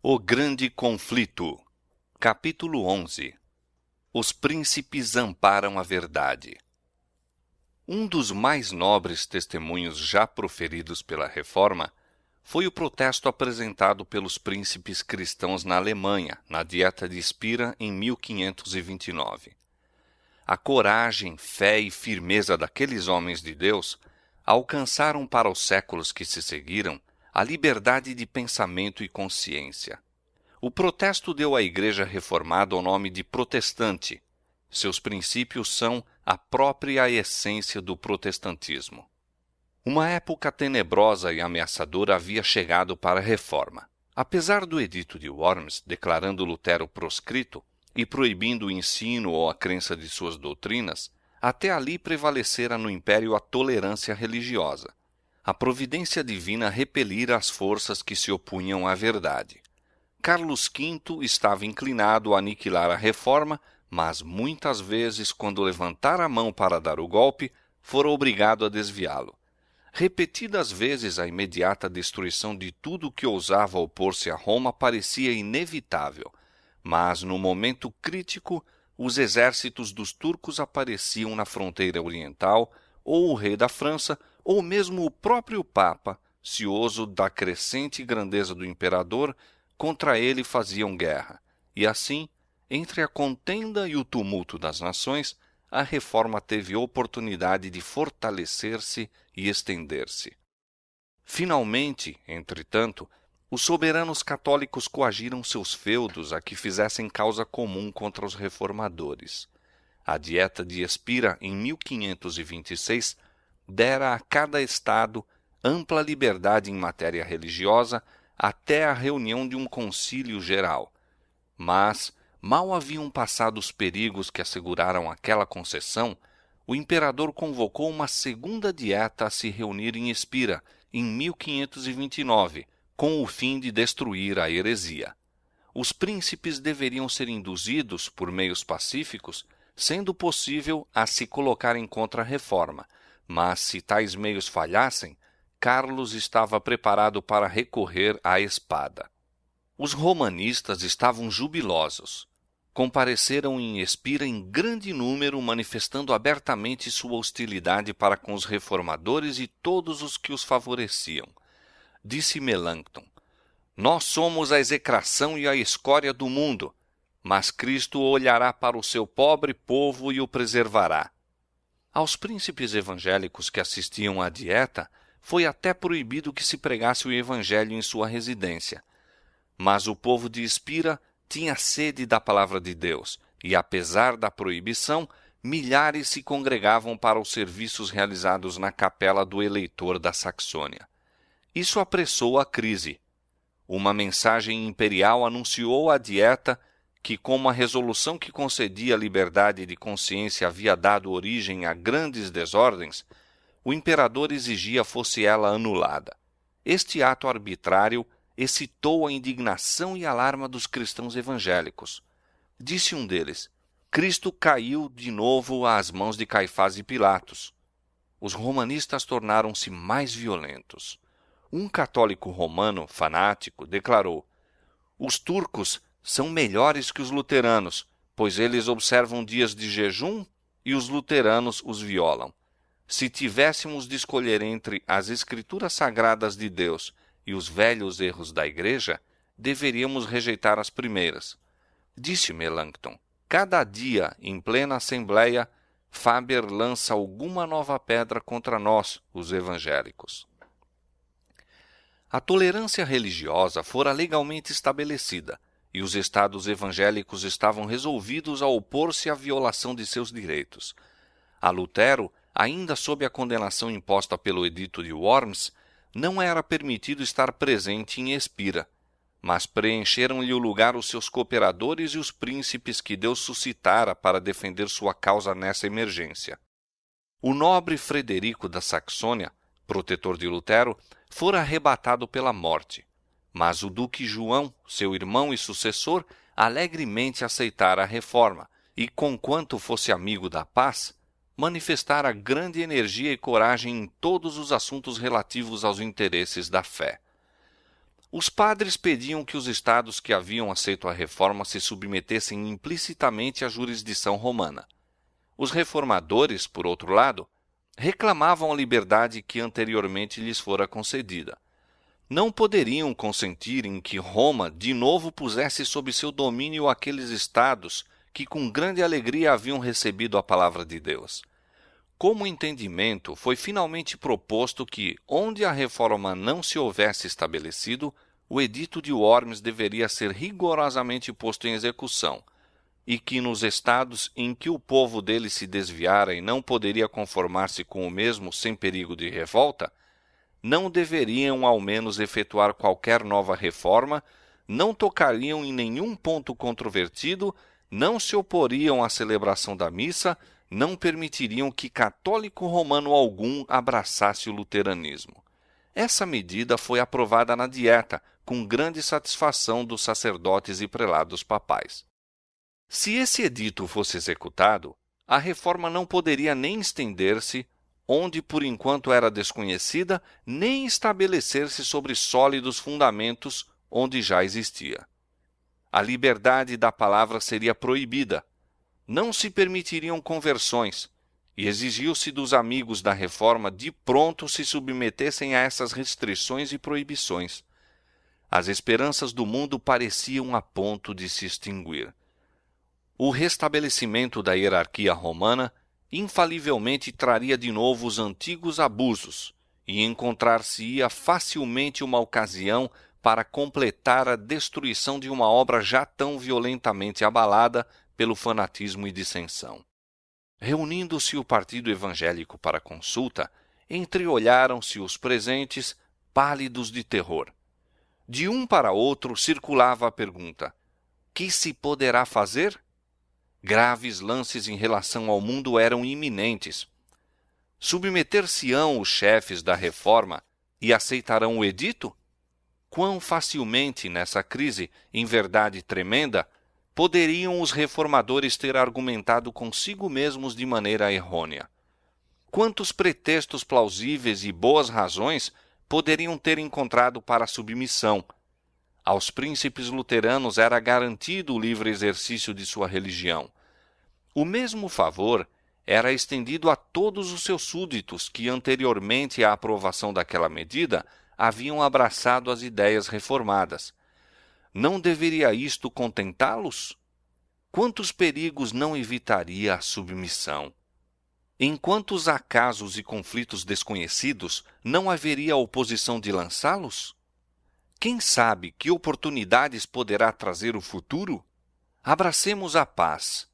O Grande Conflito. Capítulo 11. Os príncipes amparam a verdade. Um dos mais nobres testemunhos já proferidos pela Reforma foi o protesto apresentado pelos príncipes cristãos na Alemanha, na Dieta de Spira, em 1529. A coragem, fé e firmeza daqueles homens de Deus alcançaram para os séculos que se seguiram a liberdade de pensamento e consciência. O protesto deu à Igreja Reformada o nome de protestante. Seus princípios são a própria essência do protestantismo. Uma época tenebrosa e ameaçadora havia chegado para a Reforma. Apesar do Edito de Worms declarando Lutero proscrito e proibindo o ensino ou a crença de suas doutrinas, até ali prevalecera no Império a tolerância religiosa. A providência divina repelira as forças que se opunham à verdade. Carlos V estava inclinado a aniquilar a Reforma, mas muitas vezes, quando levantara a mão para dar o golpe, fora obrigado a desviá-lo. Repetidas vezes a imediata destruição de tudo que ousava opor-se a Roma parecia inevitável, mas no momento crítico os exércitos dos turcos apareciam na fronteira oriental, ou o rei da França, ou mesmo o próprio Papa, cioso da crescente grandeza do imperador, contra ele faziam guerra, e assim, entre a contenda e o tumulto das nações, a Reforma teve oportunidade de fortalecer-se e estender-se. Finalmente, entretanto, os soberanos católicos coagiram seus feudos a que fizessem causa comum contra os reformadores. A Dieta de Spira, em 1526, dera a cada estado ampla liberdade em matéria religiosa até a reunião de um concílio geral. Mas, mal haviam passado os perigos que asseguraram aquela concessão, o imperador convocou uma segunda dieta a se reunir em Spira, em 1529, com o fim de destruir a heresia. Os príncipes deveriam ser induzidos, por meios pacíficos, sendo possível, a se colocarem contra a Reforma, mas se tais meios falhassem, Carlos estava preparado para recorrer à espada. Os romanistas estavam jubilosos. Compareceram em Spira em grande número, manifestando abertamente sua hostilidade para com os reformadores e todos os que os favoreciam. Disse Melanchthon: "Nós somos a execração e a escória do mundo, mas Cristo olhará para o seu pobre povo e o preservará." Aos príncipes evangélicos que assistiam à dieta, foi até proibido que se pregasse o evangelho em sua residência. Mas o povo de Spira tinha sede da palavra de Deus, e apesar da proibição, milhares se congregavam para os serviços realizados na capela do eleitor da Saxônia. Isso apressou a crise. Uma mensagem imperial anunciou à dieta que, como a resolução que concedia a liberdade de consciência havia dado origem a grandes desordens, o imperador exigia fosse ela anulada. Este ato arbitrário excitou a indignação e alarma dos cristãos evangélicos. Disse um deles: "Cristo caiu de novo às mãos de Caifás e Pilatos." Os romanistas tornaram-se mais violentos. Um católico romano fanático declarou: "Os turcos são melhores que os luteranos, pois eles observam dias de jejum e os luteranos os violam. Se tivéssemos de escolher entre as escrituras sagradas de Deus e os velhos erros da Igreja, deveríamos rejeitar as primeiras." Disse Melanchthon: "Cada dia, em plena assembleia, Faber lança alguma nova pedra contra nós, os evangélicos." A tolerância religiosa fora legalmente estabelecida, e os estados evangélicos estavam resolvidos a opor-se à violação de seus direitos. A Lutero, ainda sob a condenação imposta pelo Edito de Worms, não era permitido estar presente em Spira, mas preencheram-lhe o lugar os seus cooperadores e os príncipes que Deus suscitara para defender sua causa nessa emergência. O nobre Frederico da Saxônia, protetor de Lutero, fora arrebatado pela morte, mas o duque João, seu irmão e sucessor, alegremente aceitara a reforma e, conquanto fosse amigo da paz, manifestara grande energia e coragem em todos os assuntos relativos aos interesses da fé. Os padres pediam que os estados que haviam aceito a reforma se submetessem implicitamente à jurisdição romana. Os reformadores, por outro lado, reclamavam a liberdade que anteriormente lhes fora concedida. Não poderiam consentir em que Roma de novo pusesse sob seu domínio aqueles estados que com grande alegria haviam recebido a palavra de Deus. Como entendimento, foi finalmente proposto que, onde a reforma não se houvesse estabelecido, o edito de Worms deveria ser rigorosamente posto em execução, e que nos estados em que o povo dele se desviara e não poderia conformar-se com o mesmo sem perigo de revolta, não deveriam ao menos efetuar qualquer nova reforma, não tocariam em nenhum ponto controvertido, não se oporiam à celebração da missa, não permitiriam que católico romano algum abraçasse o luteranismo. Essa medida foi aprovada na Dieta, com grande satisfação dos sacerdotes e prelados papais. Se esse edito fosse executado, a reforma não poderia nem estender-se, onde por enquanto era desconhecida, nem estabelecer-se sobre sólidos fundamentos, onde já existia. A liberdade da palavra seria proibida, não se permitiriam conversões, e exigiu-se dos amigos da reforma de pronto se submetessem a essas restrições e proibições. As esperanças do mundo pareciam a ponto de se extinguir. O restabelecimento da hierarquia romana infalivelmente traria de novo os antigos abusos, e encontrar-se-ia facilmente uma ocasião para completar a destruição de uma obra já tão violentamente abalada pelo fanatismo e dissensão. Reunindo-se o partido evangélico para consulta, entreolharam-se os presentes, pálidos de terror. De um para outro circulava a pergunta: que se poderá fazer? Graves lances em relação ao mundo eram iminentes. Submeter-se-ão os chefes da reforma e aceitarão o edito? Quão facilmente, nessa crise, em verdade tremenda, poderiam os reformadores ter argumentado consigo mesmos de maneira errônea? Quantos pretextos plausíveis e boas razões poderiam ter encontrado para a submissão? Aos príncipes luteranos era garantido o livre exercício de sua religião. O mesmo favor era estendido a todos os seus súditos que, anteriormente à aprovação daquela medida, haviam abraçado as ideias reformadas. Não deveria isto contentá-los? Quantos perigos não evitaria a submissão? Em quantos acasos e conflitos desconhecidos não haveria oposição de lançá-los? Quem sabe que oportunidades poderá trazer o futuro? Abracemos a paz.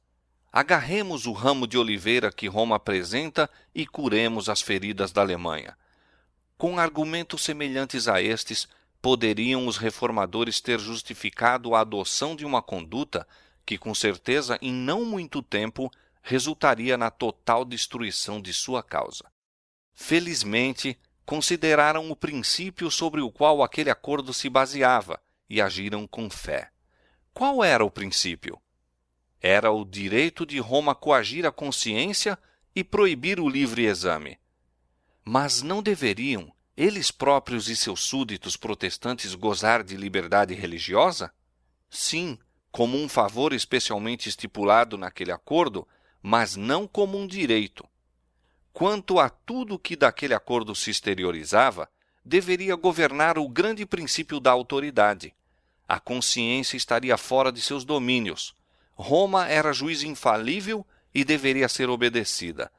Agarremos o ramo de oliveira que Roma apresenta e curemos as feridas da Alemanha. Com argumentos semelhantes a estes, poderiam os reformadores ter justificado a adoção de uma conduta que, com certeza, em não muito tempo, resultaria na total destruição de sua causa. Felizmente, consideraram o princípio sobre o qual aquele acordo se baseava e agiram com fé. Qual era o princípio? Era o direito de Roma coagir a consciência e proibir o livre exame. Mas não deveriam eles próprios e seus súditos protestantes gozar de liberdade religiosa? Sim, como um favor especialmente estipulado naquele acordo, mas não como um direito. Quanto a tudo que daquele acordo se exteriorizava, deveria governar o grande princípio da autoridade. A consciência estaria fora de seus domínios. Roma era juiz infalível e deveria ser obedecida.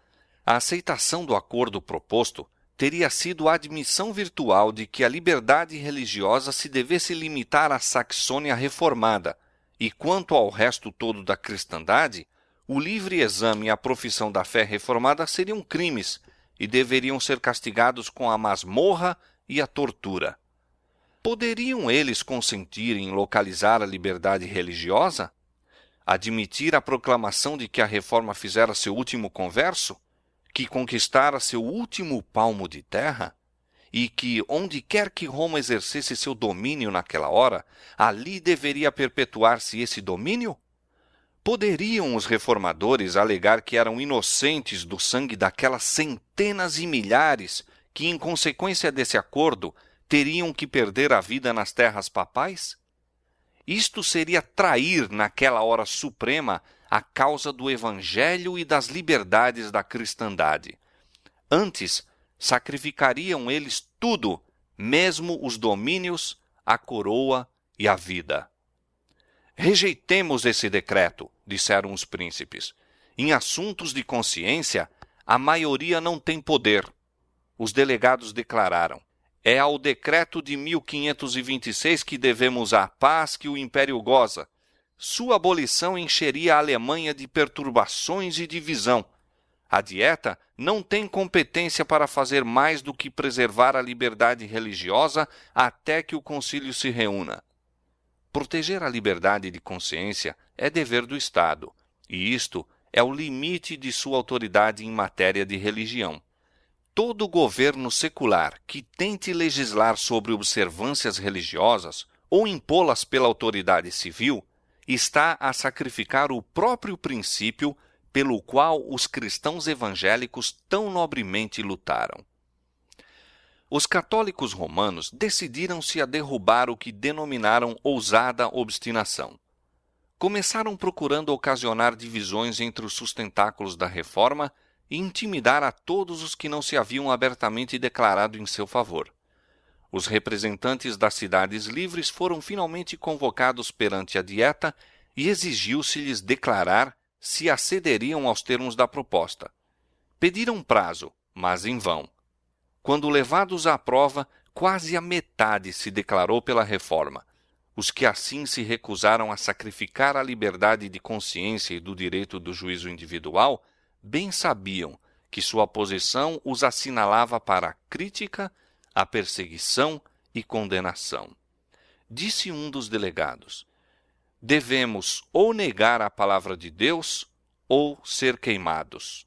A aceitação do acordo proposto teria sido a admissão virtual de que a liberdade religiosa se devesse limitar à Saxônia reformada, e quanto ao resto todo da cristandade, o livre exame e a profissão da fé reformada seriam crimes e deveriam ser castigados com a masmorra e a tortura. Poderiam eles consentir em localizar a liberdade religiosa? Admitir a proclamação de que a reforma fizera seu último converso? Que conquistara seu último palmo de terra? E que, onde quer que Roma exercesse seu domínio naquela hora, ali deveria perpetuar-se esse domínio? Poderiam os reformadores alegar que eram inocentes do sangue daquelas centenas e milhares que, em consequência desse acordo, teriam que perder a vida nas terras papais? Isto seria trair, naquela hora suprema, a causa do Evangelho e das liberdades da cristandade. Antes, sacrificariam eles tudo, mesmo os domínios, a coroa e a vida. Rejeitemos esse decreto, disseram os príncipes. Em assuntos de consciência, a maioria não tem poder. Os delegados declararam: é ao decreto de 1526 que devemos a paz que o Império goza. Sua abolição encheria a Alemanha de perturbações e divisão. A Dieta não tem competência para fazer mais do que preservar a liberdade religiosa até que o concílio se reúna. Proteger a liberdade de consciência é dever do Estado, e isto é o limite de sua autoridade em matéria de religião. Todo governo secular que tente legislar sobre observâncias religiosas ou impô-las pela autoridade civil está a sacrificar o próprio princípio pelo qual os cristãos evangélicos tão nobremente lutaram. Os católicos romanos decidiram-se a derrubar o que denominaram ousada obstinação. Começaram procurando ocasionar divisões entre os sustentáculos da reforma e intimidar a todos os que não se haviam abertamente declarado em seu favor. Os representantes das cidades livres foram finalmente convocados perante a Dieta e exigiu-se-lhes declarar se acederiam aos termos da proposta. Pediram prazo, mas em vão. Quando levados à prova, quase a metade se declarou pela reforma. Os que assim se recusaram a sacrificar a liberdade de consciência e do direito do juízo individual, bem sabiam que sua posição os assinalava para a crítica, a perseguição e condenação. Disse um dos delegados: devemos ou negar a palavra de Deus ou ser queimados.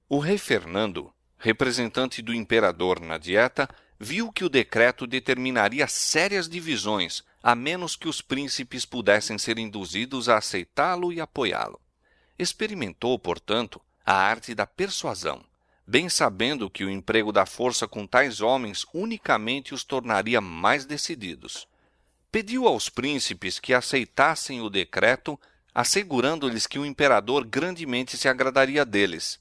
O rei Fernando, representante do imperador na Dieta, viu que o decreto determinaria sérias divisões, a menos que os príncipes pudessem ser induzidos a aceitá-lo e apoiá-lo. Experimentou, portanto, a arte da persuasão, bem sabendo que o emprego da força com tais homens unicamente os tornaria mais decididos. Pediu aos príncipes que aceitassem o decreto, assegurando-lhes que o imperador grandemente se agradaria deles.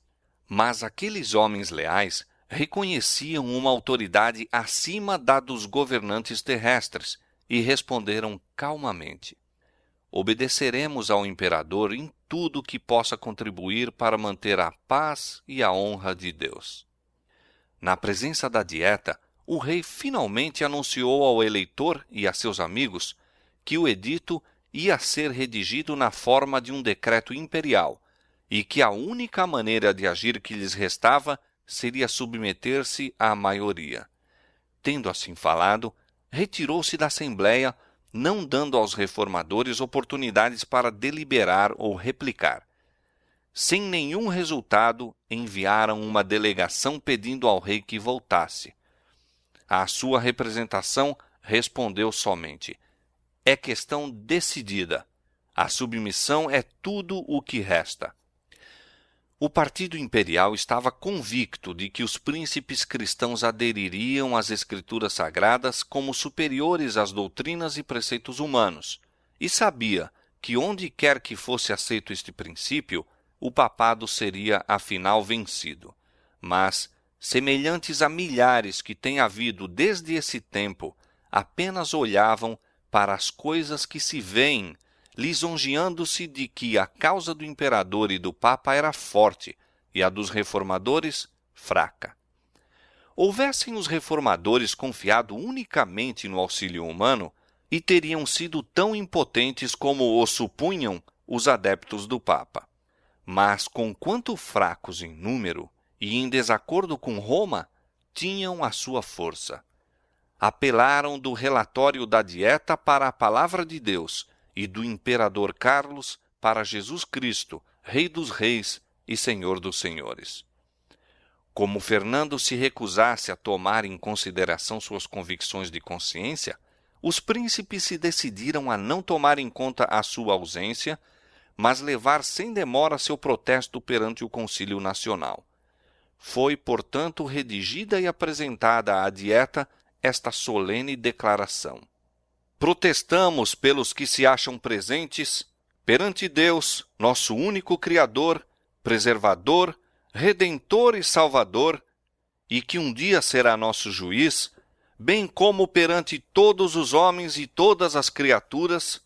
Mas aqueles homens leais reconheciam uma autoridade acima da dos governantes terrestres e responderam calmamente: obedeceremos ao imperador em tudo que possa contribuir para manter a paz e a honra de Deus. Na presença da Dieta, o rei finalmente anunciou ao eleitor e a seus amigos que o edito ia ser redigido na forma de um decreto imperial e que a única maneira de agir que lhes restava seria submeter-se à maioria. Tendo assim falado, retirou-se da Assembleia, não dando aos reformadores oportunidades para deliberar ou replicar. Sem nenhum resultado, enviaram uma delegação pedindo ao rei que voltasse. À sua representação respondeu somente: é questão decidida. A submissão é tudo o que resta. O partido imperial estava convicto de que os príncipes cristãos adeririam às escrituras sagradas como superiores às doutrinas e preceitos humanos, e sabia que onde quer que fosse aceito este princípio, o papado seria afinal vencido. Mas, semelhantes a milhares que têm havido desde esse tempo, apenas olhavam para as coisas que se veem, lisonjeando-se de que a causa do imperador e do papa era forte e a dos reformadores fraca. Houvessem os reformadores confiado unicamente no auxílio humano, e teriam sido tão impotentes como o supunham os adeptos do papa. Mas, conquanto fracos em número e em desacordo com Roma, tinham a sua força. Apelaram do relatório da Dieta para a palavra de Deus e do imperador Carlos para Jesus Cristo, Rei dos Reis e Senhor dos Senhores. Como Fernando se recusasse a tomar em consideração suas convicções de consciência, os príncipes se decidiram a não tomar em conta a sua ausência, mas levar sem demora seu protesto perante o Concílio Nacional. Foi, portanto, redigida e apresentada à Dieta esta solene declaração: protestamos pelos que se acham presentes perante Deus, nosso único Criador, Preservador, Redentor e Salvador, e que um dia será nosso juiz, bem como perante todos os homens e todas as criaturas,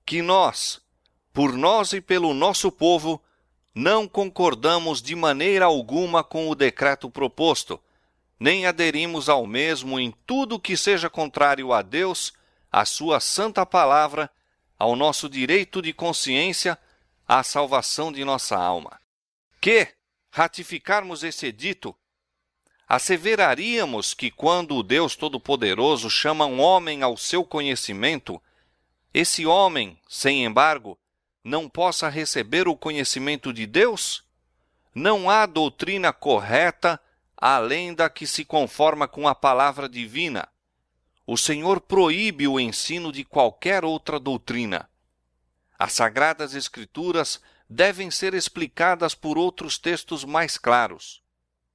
que nós, por nós e pelo nosso povo, não concordamos de maneira alguma com o decreto proposto, nem aderimos ao mesmo em tudo que seja contrário a Deus, à sua santa palavra, ao nosso direito de consciência, à salvação de nossa alma. Que, ratificarmos esse edito, asseveraríamos que quando o Deus Todo-Poderoso chama um homem ao seu conhecimento, esse homem, sem embargo, não possa receber o conhecimento de Deus? Não há doutrina correta além da que se conforma com a palavra divina. O Senhor proíbe o ensino de qualquer outra doutrina. As Sagradas Escrituras devem ser explicadas por outros textos mais claros.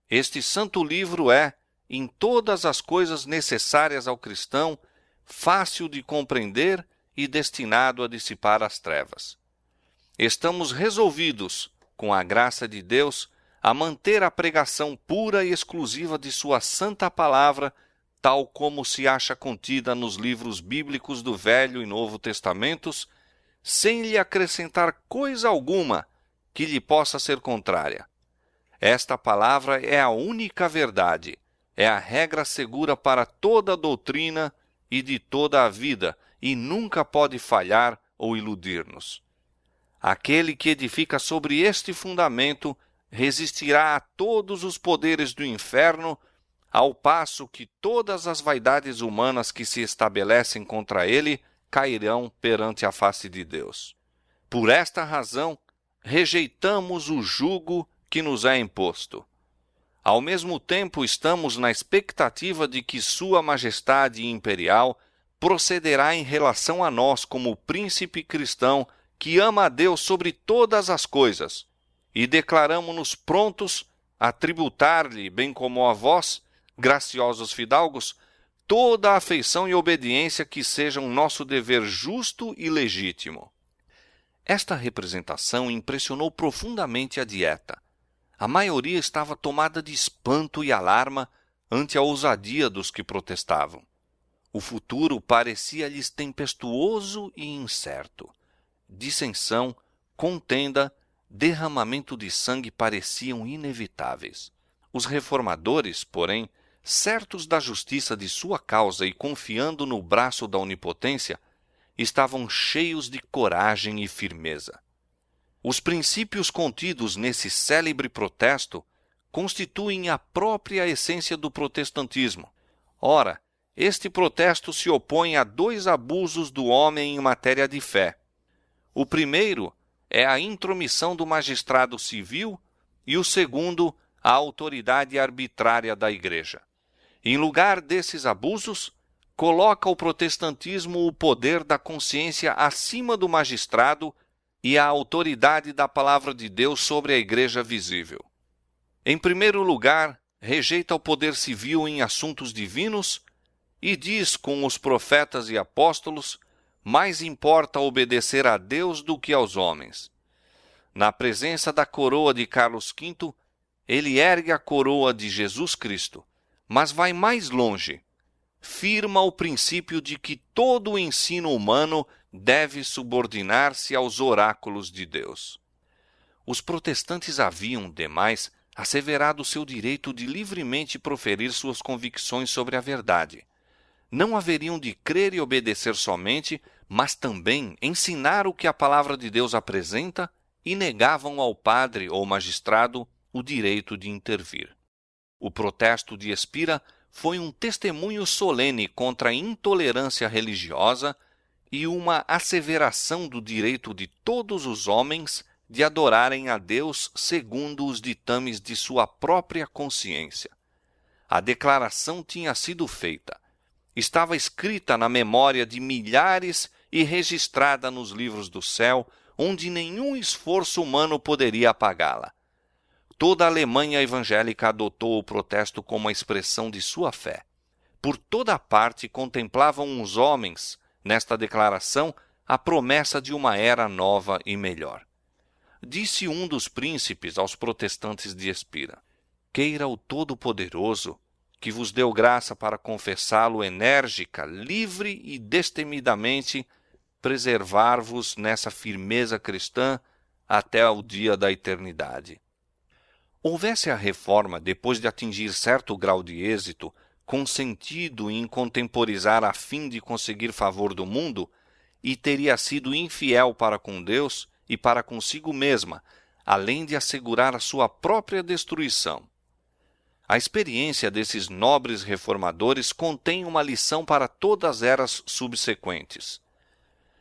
Este santo livro é, em todas as coisas necessárias ao cristão, fácil de compreender e destinado a dissipar as trevas. Estamos resolvidos, com a graça de Deus, a manter a pregação pura e exclusiva de sua santa palavra, tal como se acha contida nos livros bíblicos do Velho e Novo Testamentos, sem lhe acrescentar coisa alguma que lhe possa ser contrária. Esta palavra é a única verdade, é a regra segura para toda a doutrina e de toda a vida, e nunca pode falhar ou iludir-nos. Aquele que edifica sobre este fundamento resistirá a todos os poderes do inferno, ao passo que todas as vaidades humanas que se estabelecem contra ele cairão perante a face de Deus. Por esta razão, rejeitamos o jugo que nos é imposto. Ao mesmo tempo, estamos na expectativa de que Sua Majestade Imperial procederá em relação a nós como príncipe cristão que ama a Deus sobre todas as coisas, e declaramo-nos prontos a tributar-lhe, bem como a vós, graciosos fidalgos, toda a afeição e obediência que sejam nosso dever justo e legítimo. Esta representação impressionou profundamente a dieta. A maioria estava tomada de espanto e alarma ante a ousadia dos que protestavam. O futuro parecia-lhes tempestuoso e incerto. Dissensão, contenda, derramamento de sangue pareciam inevitáveis. Os reformadores, porém, certos da justiça de sua causa e confiando no braço da onipotência, estavam cheios de coragem e firmeza. Os princípios contidos nesse célebre protesto constituem a própria essência do protestantismo. Ora, este protesto se opõe a dois abusos do homem em matéria de fé. O primeiro é a intromissão do magistrado civil e o segundo, a autoridade arbitrária da Igreja. Em lugar desses abusos, coloca o protestantismo o poder da consciência acima do magistrado e a autoridade da palavra de Deus sobre a Igreja visível. Em primeiro lugar, rejeita o poder civil em assuntos divinos e diz com os profetas e apóstolos: mais importa obedecer a Deus do que aos homens. Na presença da coroa de Carlos V, ele ergue a coroa de Jesus Cristo, mas vai mais longe. Firma o princípio de que todo o ensino humano deve subordinar-se aos oráculos de Deus. Os protestantes haviam, demais, asseverado seu direito de livremente proferir suas convicções sobre a verdade. Não haveriam de crer e obedecer somente, mas também ensinar o que a palavra de Deus apresenta, e negavam ao padre ou magistrado o direito de intervir. O protesto de Espira foi um testemunho solene contra a intolerância religiosa e uma asseveração do direito de todos os homens de adorarem a Deus segundo os ditames de sua própria consciência. A declaração tinha sido feita. Estava escrita na memória de milhares e registrada nos livros do céu, onde nenhum esforço humano poderia apagá-la. Toda a Alemanha evangélica adotou o protesto como a expressão de sua fé. Por toda parte contemplavam os homens, nesta declaração, a promessa de uma era nova e melhor. Disse um dos príncipes aos protestantes de Espira: queira o Todo-Poderoso, que vos deu graça para confessá-lo enérgica, livre e destemidamente, preservar-vos nessa firmeza cristã até o dia da eternidade. Houvesse a reforma, depois de atingir certo grau de êxito, consentido em contemporizar a fim de conseguir favor do mundo, e teria sido infiel para com Deus e para consigo mesma, além de assegurar a sua própria destruição. A experiência desses nobres reformadores contém uma lição para todas as eras subsequentes.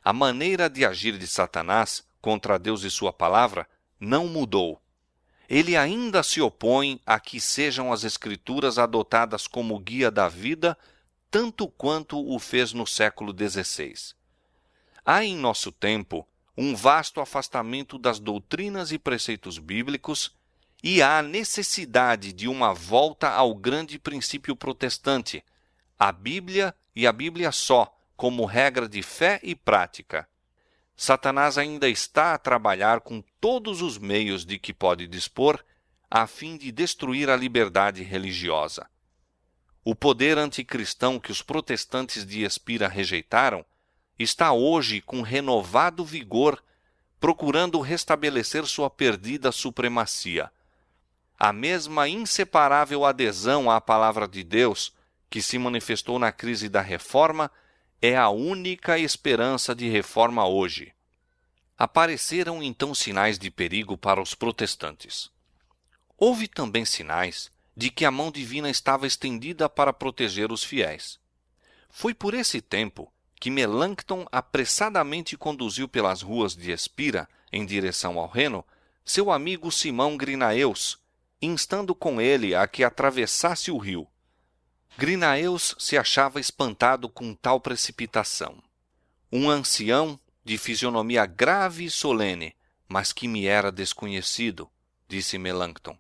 A maneira de agir de Satanás contra Deus e sua palavra não mudou. Ele ainda se opõe a que sejam as Escrituras adotadas como guia da vida, tanto quanto o fez no século XVI. Há em nosso tempo um vasto afastamento das doutrinas e preceitos bíblicos, e há necessidade de uma volta ao grande princípio protestante, a Bíblia e a Bíblia só, como regra de fé e prática. Satanás ainda está a trabalhar com todos os meios de que pode dispor, a fim de destruir a liberdade religiosa. O poder anticristão que os protestantes de Espira rejeitaram está hoje com renovado vigor, procurando restabelecer sua perdida supremacia. A mesma inseparável adesão à palavra de Deus que se manifestou na crise da Reforma é a única esperança de reforma hoje. Apareceram então sinais de perigo para os protestantes. Houve também sinais de que a mão divina estava estendida para proteger os fiéis. Foi por esse tempo que Melanchthon apressadamente conduziu pelas ruas de Espira, em direção ao Reno, seu amigo Simão Grinaeus, instando com ele a que atravessasse o rio. Grinaeus se achava espantado com tal precipitação. Um ancião, de fisionomia grave e solene, mas que me era desconhecido, disse Melanchthon,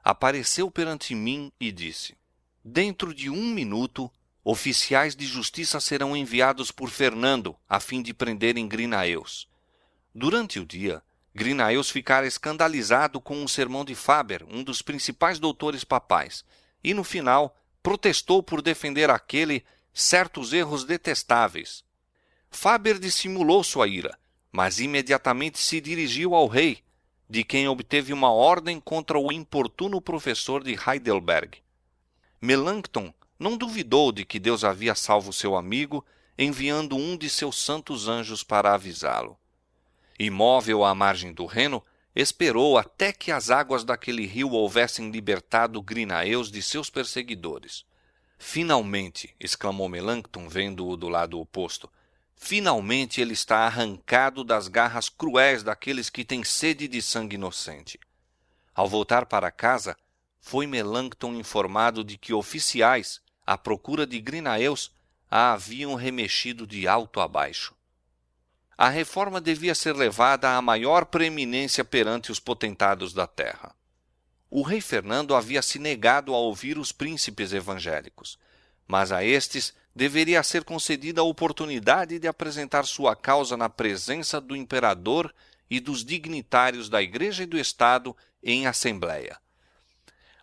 apareceu perante mim e disse: dentro de 1 minuto, oficiais de justiça serão enviados por Fernando, a fim de prenderem Grinaeus. Durante o dia, Grinaeus ficara escandalizado com um sermão de Faber, um dos principais doutores papais, e no final protestou por defender aquele certos erros detestáveis. Faber dissimulou sua ira, mas imediatamente se dirigiu ao rei, de quem obteve uma ordem contra o importuno professor de Heidelberg. Melanchthon não duvidou de que Deus havia salvo seu amigo, enviando um de seus santos anjos para avisá-lo. Imóvel à margem do Reno, esperou até que as águas daquele rio houvessem libertado Grinaeus de seus perseguidores. Finalmente, exclamou Melanchthon, vendo-o do lado oposto, finalmente ele está arrancado das garras cruéis daqueles que têm sede de sangue inocente. Ao voltar para casa, foi Melanchthon informado de que oficiais, à procura de Grinaeus, a haviam remexido de alto a baixo. A reforma devia ser levada à maior preeminência perante os potentados da terra. O rei Fernando havia se negado a ouvir os príncipes evangélicos, mas a estes deveria ser concedida a oportunidade de apresentar sua causa na presença do imperador e dos dignitários da Igreja e do Estado em assembleia.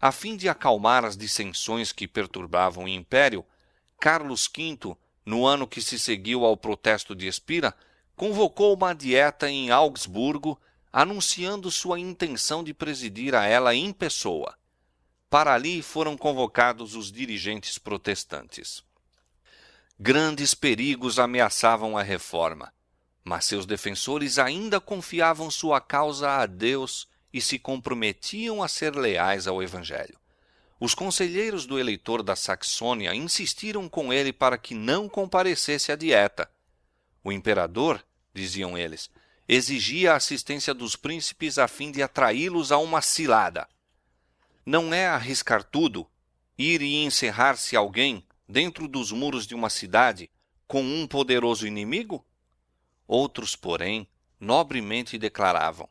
A fim de acalmar as dissensões que perturbavam o império, Carlos V, no ano que se seguiu ao protesto de Espira, convocou uma dieta em Augsburgo, anunciando sua intenção de presidir a ela em pessoa. Para ali foram convocados os dirigentes protestantes. Grandes perigos ameaçavam a reforma, mas seus defensores ainda confiavam sua causa a Deus e se comprometiam a ser leais ao Evangelho. Os conselheiros do eleitor da Saxônia insistiram com ele para que não comparecesse à dieta. O imperador, diziam eles, exigia a assistência dos príncipes a fim de atraí-los a uma cilada. Não é arriscar tudo, ir e encerrar-se alguém dentro dos muros de uma cidade com um poderoso inimigo? Outros, porém, nobremente declaravam: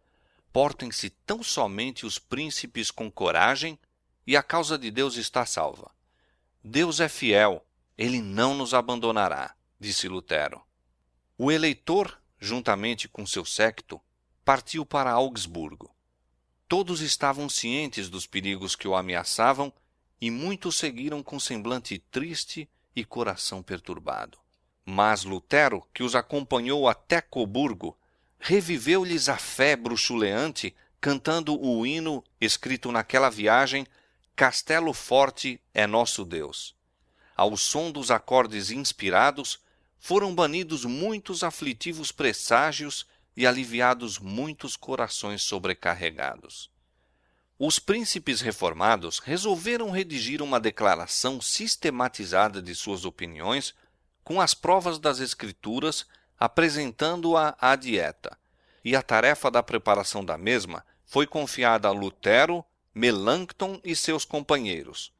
portem-se tão somente os príncipes com coragem e a causa de Deus está salva. Deus é fiel Ele não nos abandonará, disse Lutero. O eleitor, juntamente com seu séquito, partiu para Augsburgo. Todos estavam cientes dos perigos que o ameaçavam e muitos seguiram com semblante triste e coração perturbado. Mas Lutero, que os acompanhou até Coburgo, reviveu-lhes a fé bruxuleante, cantando o hino escrito naquela viagem: Castelo forte é nosso Deus. Ao som dos acordes inspirados, foram banidos muitos aflitivos presságios e aliviados muitos corações sobrecarregados. Os príncipes reformados resolveram redigir uma declaração sistematizada de suas opiniões com as provas das Escrituras, apresentando-a à Dieta, e a tarefa da preparação da mesma foi confiada a Lutero, Melanchthon e seus companheiros.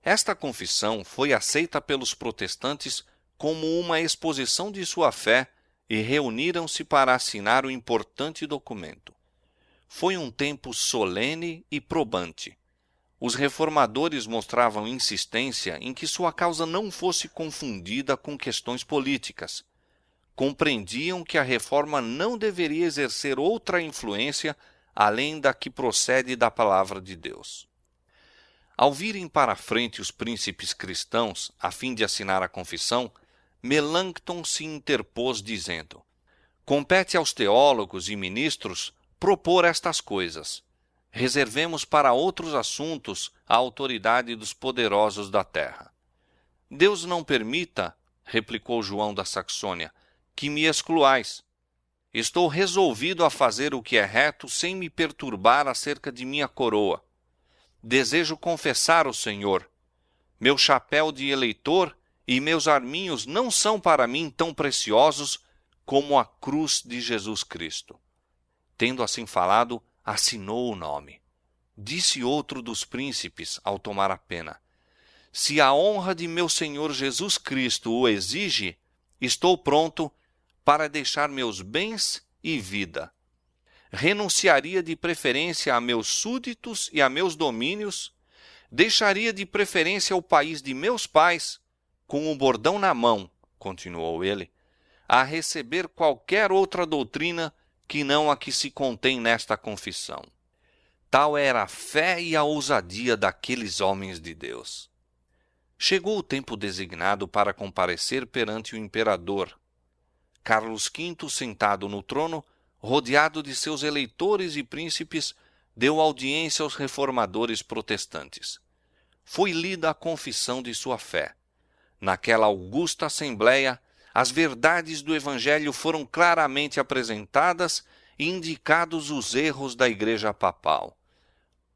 Esta confissão foi aceita pelos protestantes como uma exposição de sua fé e reuniram-se para assinar o importante documento. Foi um tempo solene e probante. Os reformadores mostravam insistência em que sua causa não fosse confundida com questões políticas. Compreendiam que a reforma não deveria exercer outra influência além da que procede da palavra de Deus. Ao virem para a frente os príncipes cristãos, a fim de assinar a confissão, Melanchthon se interpôs, dizendo: compete aos teólogos e ministros propor estas coisas. Reservemos para outros assuntos a autoridade dos poderosos da terra. Deus não permita, replicou João da Saxônia, que me excluais. Estou resolvido a fazer o que é reto sem me perturbar acerca de minha coroa. Desejo confessar o Senhor. Meu chapéu de eleitor e meus arminhos não são para mim tão preciosos como a cruz de Jesus Cristo. Tendo assim falado, assinou o nome. Disse outro dos príncipes, ao tomar a pena: se a honra de meu Senhor Jesus Cristo o exige, estou pronto para deixar meus bens e vida. Renunciaria de preferência a meus súditos e a meus domínios, deixaria de preferência o país de meus pais, com o bordão na mão, continuou ele, a receber qualquer outra doutrina que não a que se contém nesta confissão. Tal era a fé e a ousadia daqueles homens de Deus. Chegou o tempo designado para comparecer perante o imperador. Carlos V, sentado no trono, rodeado de seus eleitores e príncipes, deu audiência aos reformadores protestantes. Foi lida a confissão de sua fé. Naquela augusta assembleia, as verdades do Evangelho foram claramente apresentadas e indicados os erros da Igreja Papal.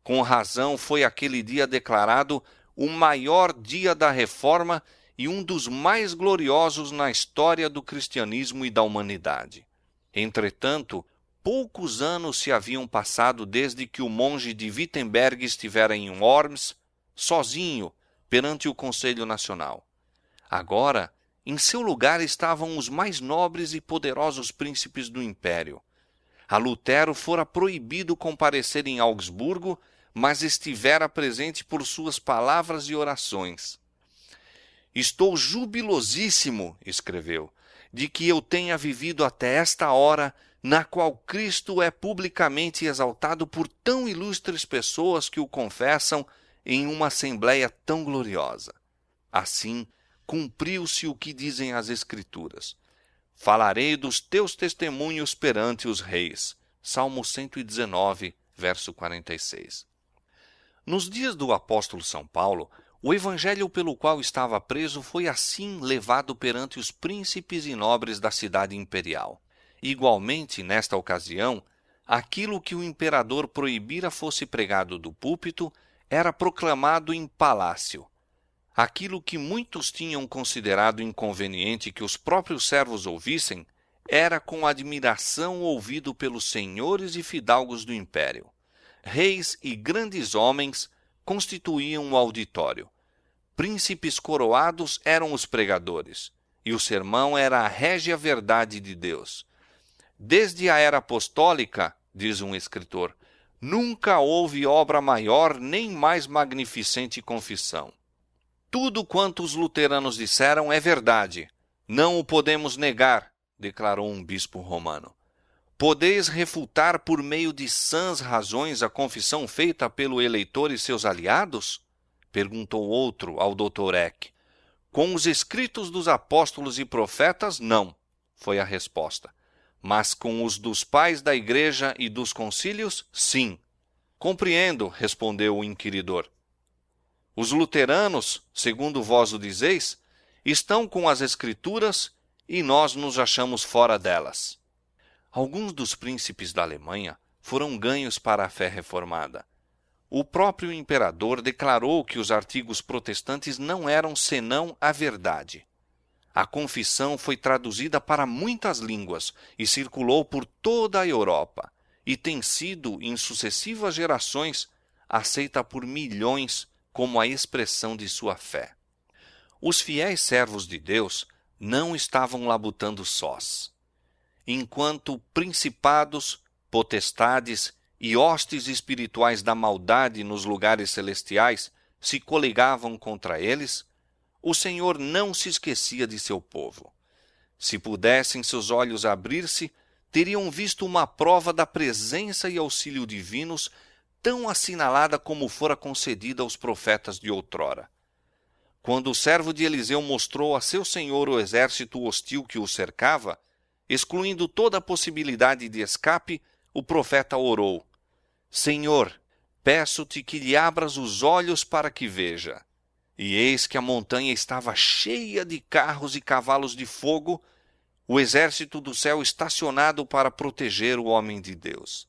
Com razão foi aquele dia declarado o maior dia da Reforma e um dos mais gloriosos na história do cristianismo e da humanidade. Entretanto, poucos anos se haviam passado desde que o monge de Wittenberg estivera em Worms, sozinho, perante o Conselho Nacional. Agora, em seu lugar estavam os mais nobres e poderosos príncipes do Império. A Lutero fora proibido comparecer em Augsburgo, mas estivera presente por suas palavras e orações. Estou jubilosíssimo, escreveu, de que eu tenha vivido até esta hora, na qual Cristo é publicamente exaltado por tão ilustres pessoas que o confessam em uma assembleia tão gloriosa. Assim, cumpriu-se o que dizem as Escrituras. Falarei dos teus testemunhos perante os reis. Salmo 119, verso 46. Nos dias do apóstolo São Paulo, o evangelho pelo qual estava preso foi assim levado perante os príncipes e nobres da cidade imperial. Igualmente, nesta ocasião, aquilo que o imperador proibira fosse pregado do púlpito era proclamado em palácio. Aquilo que muitos tinham considerado inconveniente que os próprios servos ouvissem, era com admiração ouvido pelos senhores e fidalgos do império. Reis e grandes homens constituíam o auditório. Príncipes coroados eram os pregadores, e o sermão era a régia verdade de Deus. Desde a era apostólica, diz um escritor, nunca houve obra maior nem mais magnificente confissão. Tudo quanto os luteranos disseram é verdade. Não o podemos negar, declarou um bispo romano. Podeis refutar por meio de sãs razões a confissão feita pelo eleitor e seus aliados? Perguntou outro ao Dr. Eck. Com os escritos dos apóstolos e profetas, não, foi a resposta. Mas com os dos pais da igreja e dos concílios, sim. Compreendo, respondeu o inquiridor. Os luteranos, segundo vós o dizeis, estão com as escrituras e nós nos achamos fora delas. Alguns dos príncipes da Alemanha foram ganhos para a fé reformada. O próprio imperador declarou que os artigos protestantes não eram senão a verdade. A confissão foi traduzida para muitas línguas e circulou por toda a Europa, e tem sido, em sucessivas gerações, aceita por milhões como a expressão de sua fé. Os fiéis servos de Deus não estavam labutando sós. Enquanto principados, potestades e hostes espirituais da maldade nos lugares celestiais se coligavam contra eles, o Senhor não se esquecia de seu povo. Se pudessem seus olhos abrir-se, teriam visto uma prova da presença e auxílio divinos tão assinalada como fora concedida aos profetas de outrora. Quando o servo de Eliseu mostrou a seu senhor o exército hostil que o cercava, excluindo toda a possibilidade de escape, o profeta orou: Senhor, peço-te que lhe abras os olhos para que veja. E eis que a montanha estava cheia de carros e cavalos de fogo, o exército do céu estacionado para proteger o homem de Deus.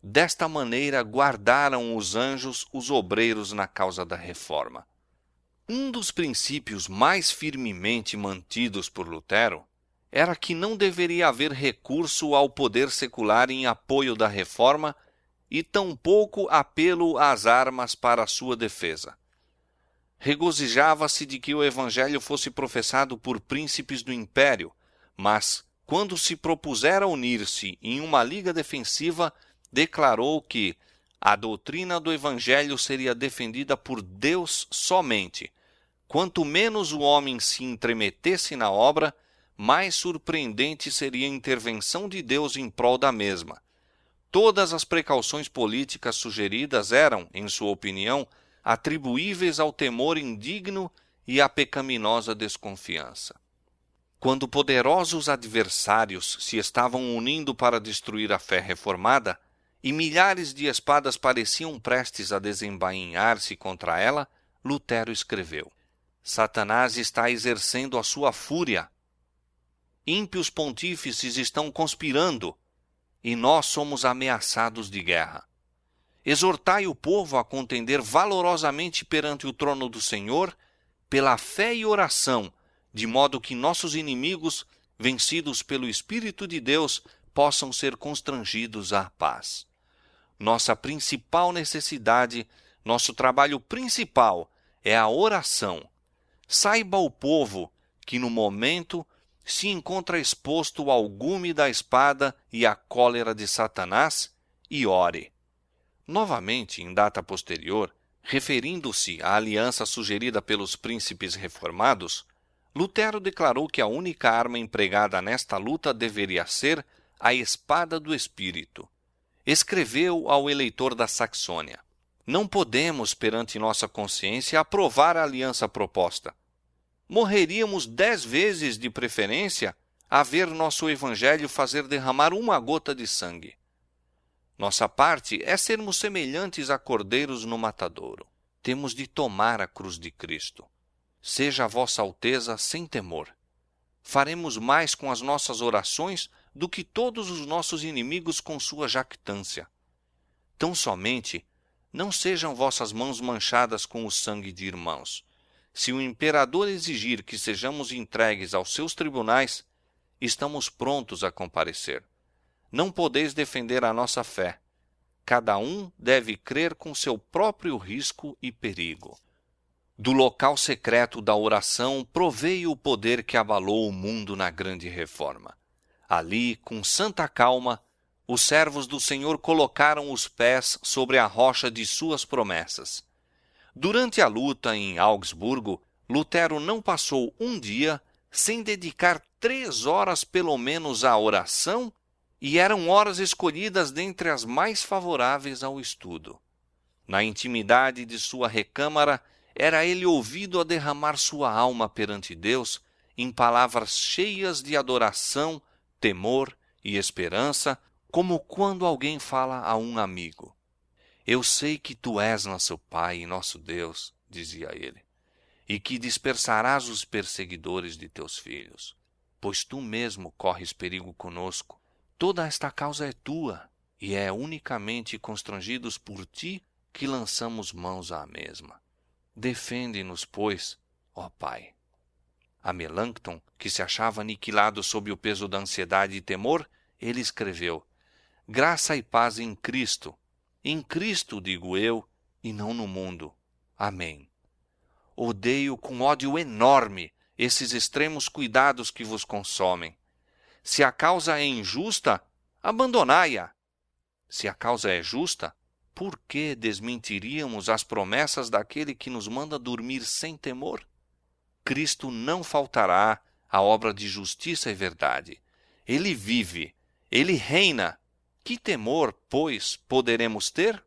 Desta maneira guardaram os anjos os obreiros na causa da reforma. Um dos princípios mais firmemente mantidos por Lutero era que não deveria haver recurso ao poder secular em apoio da reforma e tampouco apelo às armas para a sua defesa. Regozijava-se de que o evangelho fosse professado por príncipes do império, mas, quando se propusera unir-se em uma liga defensiva, declarou que a doutrina do evangelho seria defendida por Deus somente. Quanto menos o homem se entremetesse na obra, mais surpreendente seria a intervenção de Deus em prol da mesma. Todas as precauções políticas sugeridas eram, em sua opinião, atribuíveis ao temor indigno e à pecaminosa desconfiança. Quando poderosos adversários se estavam unindo para destruir a fé reformada, e milhares de espadas pareciam prestes a desembainhar-se contra ela, Lutero escreveu: Satanás está exercendo a sua fúria. Ímpios pontífices estão conspirando, e nós somos ameaçados de guerra. Exortai o povo a contender valorosamente perante o trono do Senhor, pela fé e oração, de modo que nossos inimigos, vencidos pelo Espírito de Deus, possam ser constrangidos à paz. Nossa principal necessidade, nosso trabalho principal é a oração. Saiba o povo que no momento se encontra exposto ao gume da espada e à cólera de Satanás e ore. Novamente, em data posterior, referindo-se à aliança sugerida pelos príncipes reformados, Lutero declarou que a única arma empregada nesta luta deveria ser a espada do Espírito. Escreveu ao eleitor da Saxônia: Não podemos, perante nossa consciência, aprovar a aliança proposta. Morreríamos 10 vezes de preferência a ver nosso evangelho fazer derramar uma gota de sangue. Nossa parte é sermos semelhantes a cordeiros no matadouro. Temos de tomar a cruz de Cristo. Seja a vossa alteza sem temor. Faremos mais com as nossas orações do que todos os nossos inimigos com sua jactância. Tão somente, não sejam vossas mãos manchadas com o sangue de irmãos. Se o imperador exigir que sejamos entregues aos seus tribunais, estamos prontos a comparecer. Não podeis defender a nossa fé. Cada um deve crer com seu próprio risco e perigo. Do local secreto da oração proveio o poder que abalou o mundo na grande reforma. Ali, com santa calma, os servos do Senhor colocaram os pés sobre a rocha de suas promessas. Durante a luta em Augsburgo, Lutero não passou um dia sem dedicar 3 horas pelo menos à oração, e eram horas escolhidas dentre as mais favoráveis ao estudo. Na intimidade de sua recâmara, era ele ouvido a derramar sua alma perante Deus em palavras cheias de adoração, temor e esperança, como quando alguém fala a um amigo. Eu sei que tu és nosso Pai e nosso Deus, dizia ele, e que dispersarás os perseguidores de teus filhos, pois tu mesmo corres perigo conosco. Toda esta causa é tua, e é unicamente constrangidos por ti que lançamos mãos à mesma. Defende-nos, pois, ó Pai. A Melanchthon, que se achava aniquilado sob o peso da ansiedade e temor, ele escreveu: graça e paz em Cristo, digo eu, e não no mundo. Amém. Odeio com ódio enorme esses extremos cuidados que vos consomem. Se a causa é injusta, abandonai-a. Se a causa é justa, por que desmentiríamos as promessas daquele que nos manda dormir sem temor? Cristo não faltará à obra de justiça e verdade. Ele vive, ele reina. Que temor, pois, poderemos ter?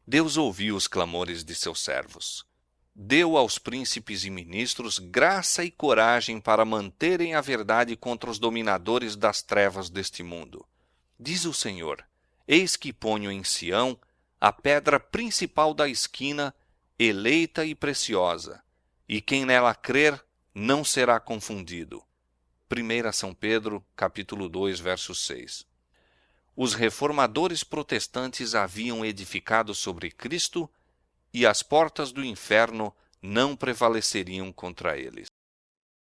Deus ouviu os clamores de seus servos. Deu aos príncipes e ministros graça e coragem para manterem a verdade contra os dominadores das trevas deste mundo. Diz o Senhor: eis que ponho em Sião a pedra principal da esquina, eleita e preciosa, e quem nela crer não será confundido. 1 São Pedro, capítulo 2, verso 6. Os reformadores protestantes haviam edificado sobre Cristo, e as portas do inferno não prevaleceriam contra eles.